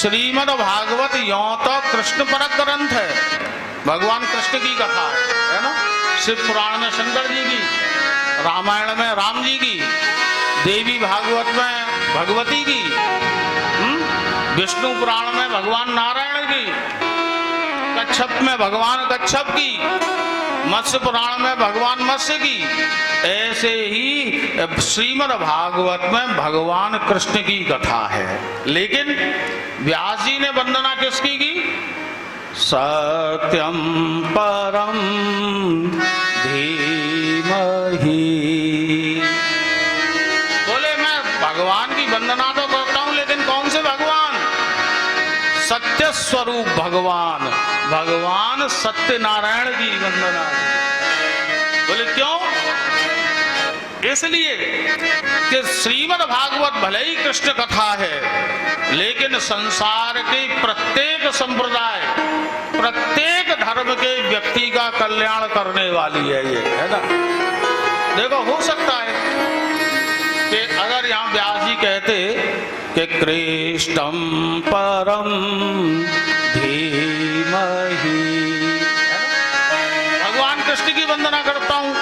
श्रीमद् भागवत यों तो कृष्ण पर ग्रंथ है, भगवान कृष्ण की कथा है ना। शिव पुराण में शंकर जी की, रामायण में राम जी की, देवी भागवत में भगवती की, विष्णु पुराण में भगवान नारायण की, कच्छप में भगवान कच्छप की, मत्स्य पुराण में भगवान मत्स्य की। ऐसे ही श्रीमद् भागवत में भगवान कृष्ण की कथा है। लेकिन व्यास जी ने वंदना किसकी की? सत्यम परम धीमहि। बोले मैं भगवान की वंदना तो करता हूं, लेकिन कौन से भगवान? सत्य स्वरूप भगवान, भगवान सत्यनारायण की वंदना। बोले क्यों? इसलिए कि श्रीमद् भागवत भले ही कृष्ण कथा है, लेकिन संसार के प्रत्येक संप्रदाय, प्रत्येक धर्म के व्यक्ति का कल्याण करने वाली है ये, है ना। देखो हो सकता है कि अगर यहाँ व्यास जी कहते कि कृष्णम परम धीमहि, भगवान कृष्ण की वंदना करता हूं,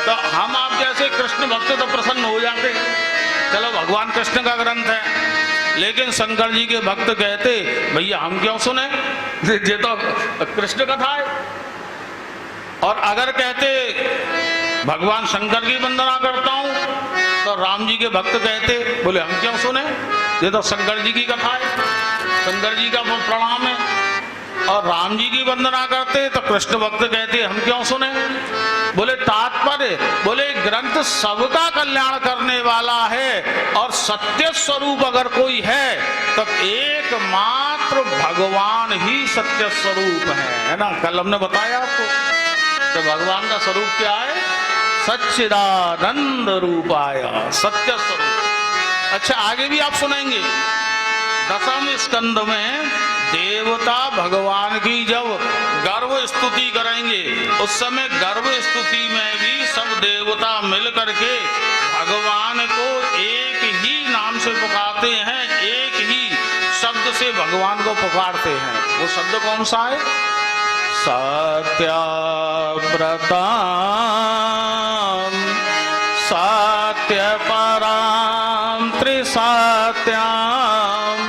तो हम आप जैसे कृष्ण भक्त तो प्रसन्न हो जाते, चलो भगवान कृष्ण का ग्रंथ है। लेकिन शंकर जी के भक्त कहते भैया हम क्यों सुने, ये तो कृष्ण कथा है। और अगर कहते भगवान शंकर की वंदना करता हूं, तो राम जी के भक्त कहते बोले हम क्यों सुने, ये तो शंकर जी की कथा है, शंकर जी का प्रणाम है। और राम जी की वंदना करते तो कृष्ण भक्त कहते हम क्यों सुने। बोले तात्पर्य, बोले ग्रंथ सबका कल्याण करने वाला है, और सत्य स्वरूप अगर कोई है तो एकमात्र भगवान ही सत्य स्वरूप है ना। कल हमने बताया आपको तो भगवान का स्वरूप क्या है? सच्चिदानंद रूपाय, सत्य स्वरूप। अच्छा आगे भी आप सुनेंगे, 10वें स्कंद में देवता भगवान की जब गर्व स्तुति करेंगे, उस समय गर्व स्तुति में भी सब देवता मिल करके भगवान को एक ही नाम से पुकारते हैं, एक ही शब्द से भगवान को पुकारते हैं। वो शब्द कौन सा है? सत्यव्रताम सत्यपराम त्रिसत्याम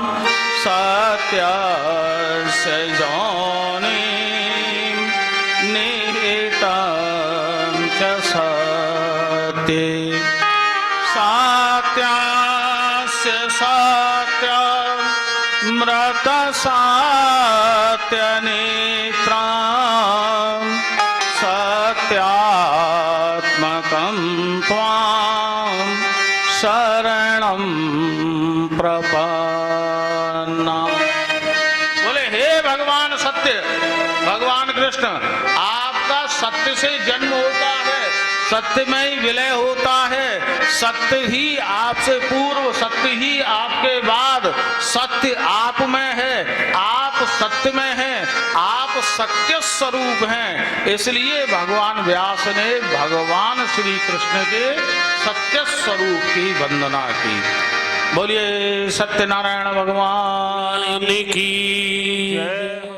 सत्यस्य योनिं निहितं च सत्ये सत्यस्य सत्यमृतसत्यनेत्रं सत्यात्मकं त्वां शरणं प्रपन्ना। बोले हे भगवान सत्य, भगवान कृष्ण आपका सत्य से जन्म होता है, सत्य में ही विलय होता है, सत्य ही आपसे पूर्व, सत्य ही आपके बाद, सत्य आप में है, आप सत्य में हैं, आप सत्य स्वरूप हैं। इसलिए भगवान व्यास ने भगवान श्री कृष्ण के सत्य स्वरूप की वंदना की। बोलिए सत्यनारायण भगवान की।